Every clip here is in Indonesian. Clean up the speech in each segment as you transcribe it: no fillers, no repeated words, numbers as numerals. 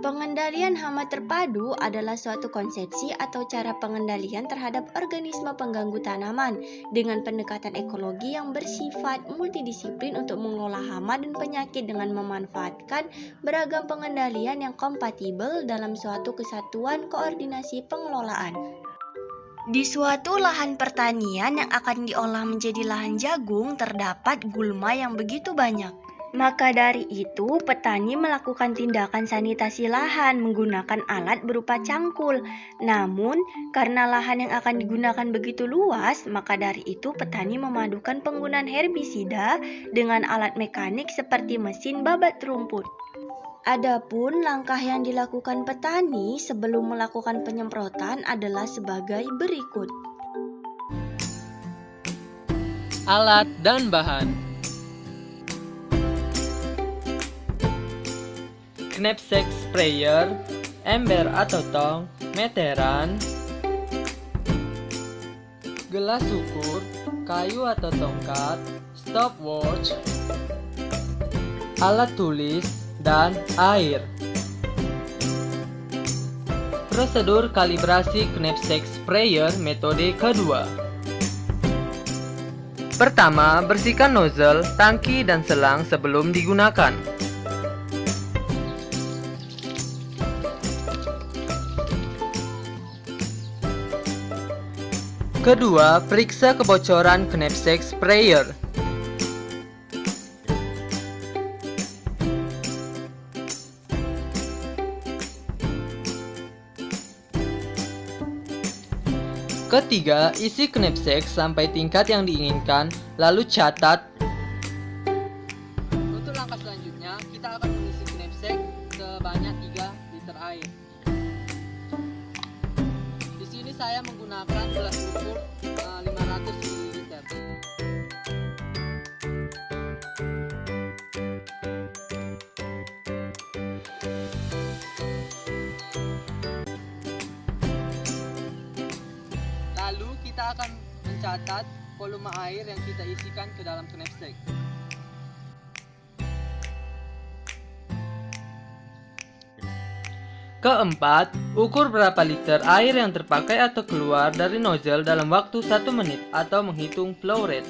Pengendalian hama terpadu adalah suatu konsepsi atau cara pengendalian terhadap organisme pengganggu tanaman dengan pendekatan ekologi yang bersifat multidisiplin untuk mengelola hama dan penyakit dengan memanfaatkan beragam pengendalian yang kompatibel dalam suatu kesatuan koordinasi pengelolaan. Di suatu lahan pertanian yang akan diolah menjadi lahan jagung, terdapat gulma yang begitu banyak. Maka dari itu, petani melakukan tindakan sanitasi lahan menggunakan alat berupa cangkul. Namun, karena lahan yang akan digunakan begitu luas, maka dari itu petani memadukan penggunaan herbisida dengan alat mekanik seperti mesin babat rumput. Adapun langkah yang dilakukan petani sebelum melakukan penyemprotan adalah sebagai berikut. Alat dan bahan. Knapsack sprayer, ember atau tong, meteran, gelas ukur, kayu atau tongkat, stopwatch, alat tulis, dan air. Prosedur kalibrasi knapsack sprayer metode kedua. Pertama, bersihkan nozzle, tangki, dan selang sebelum digunakan. Kedua, periksa kebocoran knapsack sprayer. Ketiga, isi knapsack sampai tingkat yang diinginkan, lalu catat. Untuk langkah selanjutnya, kita akan mengisi knapsack sebanyak 3 liter air. Di sini saya menggunakan gelas ukur 500 ml. Lalu kita akan mencatat volume air yang kita isikan ke dalam knapsack. Keempat, ukur berapa liter air yang terpakai atau keluar dari nozzle dalam waktu 1 menit atau menghitung flow rate.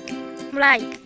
Mulai.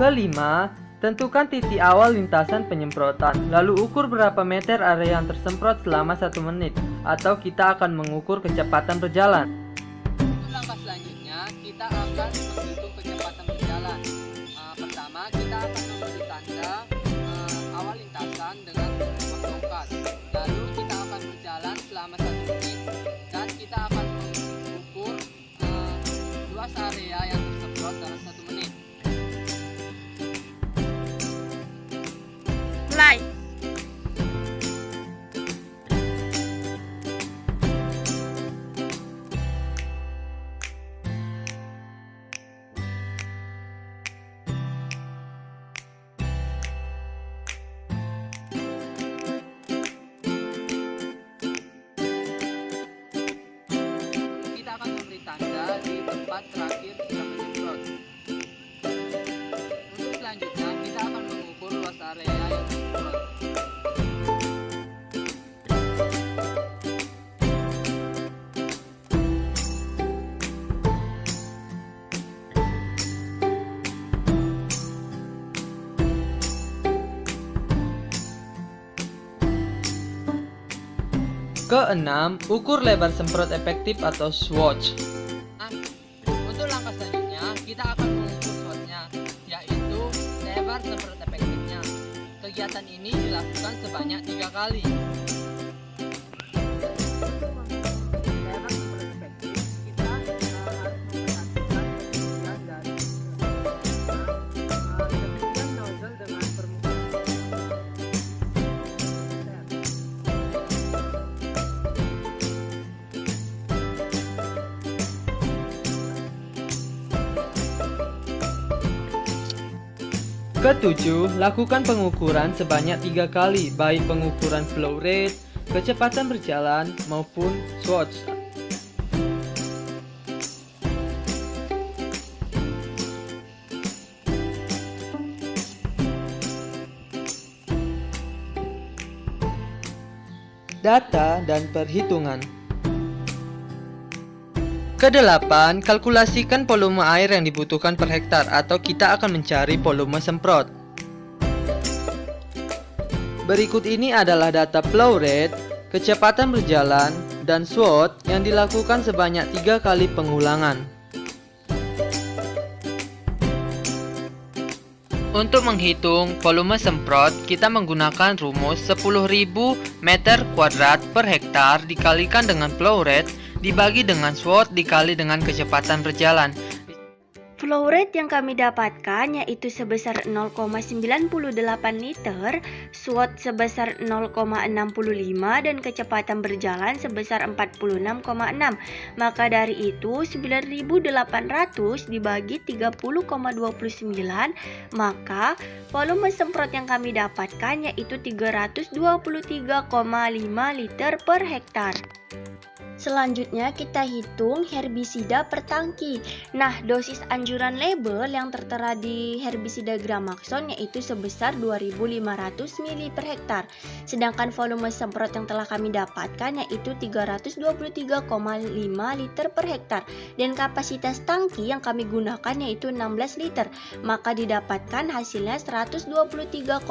Kelima, tentukan titik awal lintasan penyemprotan, lalu ukur berapa meter area yang tersemprot selama 1 menit, atau kita akan mengukur kecepatan berjalan. Untuk langkah selanjutnya, kita akan menghitung kecepatan berjalan. Pertama, kita akan memberi tanda awal lintasan dengan sebuah tongkat. Lalu kita akan berjalan selama 1 menit, dan kita akan mengukur luas area yang tersemprot dalam 1 menit. Mulai. tanda di tempat terakhir kita menyemprot. Untuk selanjutnya kita akan mengukur luas area yang disemprot. Keenam, ukur lebar semprot efektif atau swatch. Untuk langkah selanjutnya, kita akan mengukur swatch-nya, yaitu lebar semprot efektifnya. Kegiatan ini dilakukan sebanyak 3 kali. Lebar semprot efektif, kita harus memperhatikan ketinggian dari ketinggian nozzle dengan permukaan. Ketujuh, lakukan pengukuran sebanyak 3 kali, baik pengukuran flow rate, kecepatan berjalan, maupun swatch. Data dan perhitungan. Kedelapan, kalkulasikan volume air yang dibutuhkan per hektar atau kita akan mencari volume semprot. Berikut ini adalah data flow rate, kecepatan berjalan, dan swatch yang dilakukan sebanyak 3 kali pengulangan. Untuk menghitung volume semprot, kita menggunakan rumus 10.000 meter kuadrat per hektar dikalikan dengan flow rate dibagi dengan swatch dikali dengan kecepatan berjalan. Flow rate yang kami dapatkan yaitu sebesar 0,98 liter, swatch sebesar 0,65 dan kecepatan berjalan sebesar 46,6. Maka dari itu 9.800 dibagi 30,29, maka volume semprot yang kami dapatkan yaitu 323,5 liter per hektar. Selanjutnya kita hitung herbisida per tangki. Nah, dosis anjuran label yang tertera di herbisida Gramaxon yaitu sebesar 2.500 ml per hektar. Sedangkan volume semprot yang telah kami dapatkan yaitu 323,5 liter per hektar. Dan kapasitas tangki yang kami gunakan yaitu 16 liter. Maka didapatkan hasilnya 123,64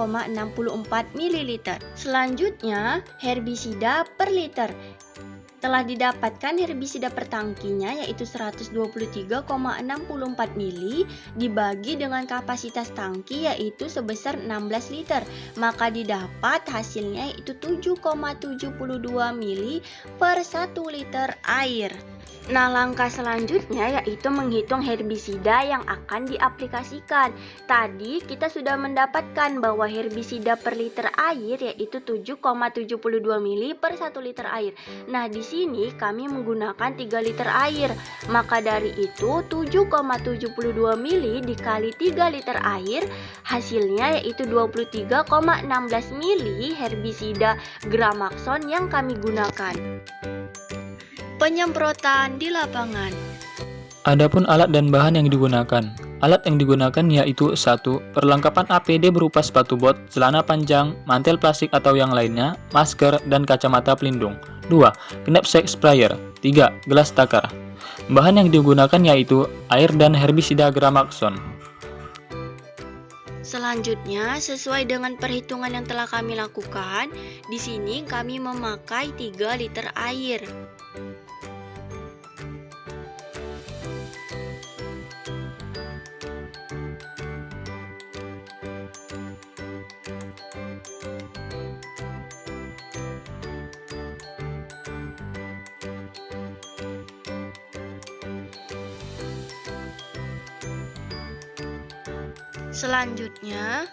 ml. Selanjutnya, herbisida per liter. Telah didapatkan herbisida per tangkinya yaitu 123,64 ml dibagi dengan kapasitas tangki yaitu sebesar 16 liter. Maka didapat hasilnya yaitu 7,72 ml per 1 liter air. Nah, langkah selanjutnya yaitu menghitung herbisida yang akan diaplikasikan. Tadi kita sudah mendapatkan bahwa herbisida per liter air yaitu 7,72 ml per 1 liter air. Nah, di sini kami menggunakan 3 liter air. Maka dari itu 7,72 ml dikali 3 liter air hasilnya yaitu 23,16 ml herbisida Gramaxon yang kami gunakan. Penyemprotan di lapangan. Adapun alat dan bahan yang digunakan. Alat yang digunakan yaitu 1. Perlengkapan APD berupa sepatu bot, celana panjang, mantel plastik atau yang lainnya, masker, dan kacamata pelindung. 2. Knapsack sprayer. 3. Gelas takar. Bahan yang digunakan yaitu air dan herbisida Gramaxon. Selanjutnya, sesuai dengan perhitungan yang telah kami lakukan, di sini kami memakai 3 liter air. Selanjutnya,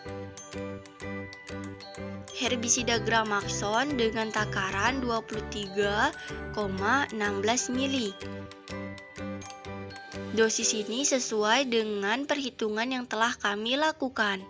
herbisida Gramaxon dengan takaran 23,16 ml. Dosis ini sesuai dengan perhitungan yang telah kami lakukan.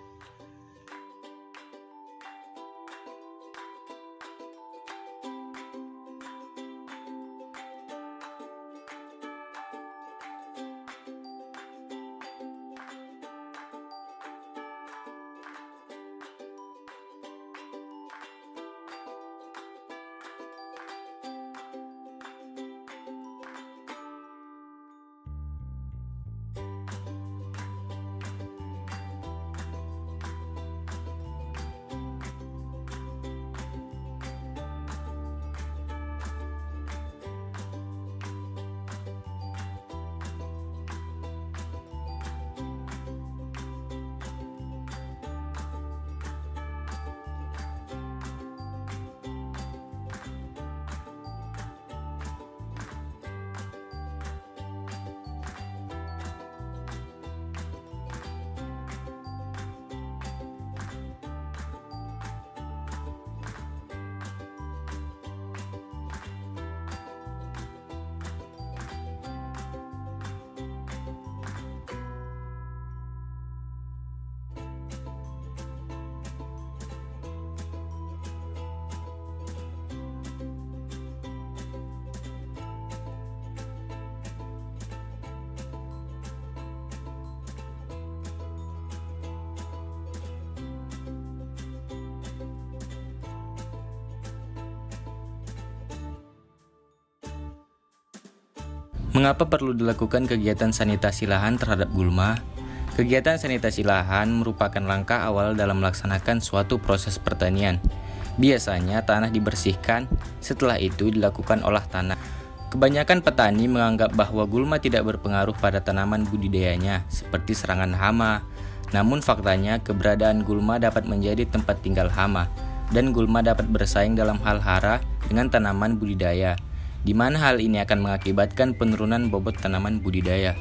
Mengapa perlu dilakukan kegiatan sanitasi lahan terhadap gulma? Kegiatan sanitasi lahan merupakan langkah awal dalam melaksanakan suatu proses pertanian. Biasanya tanah dibersihkan, setelah itu dilakukan olah tanah. Kebanyakan petani menganggap bahwa gulma tidak berpengaruh pada tanaman budidayanya, seperti serangan hama. Namun faktanya keberadaan gulma dapat menjadi tempat tinggal hama, dan gulma dapat bersaing dalam hal hara dengan tanaman budidaya, di mana hal ini akan mengakibatkan penurunan bobot tanaman budidaya.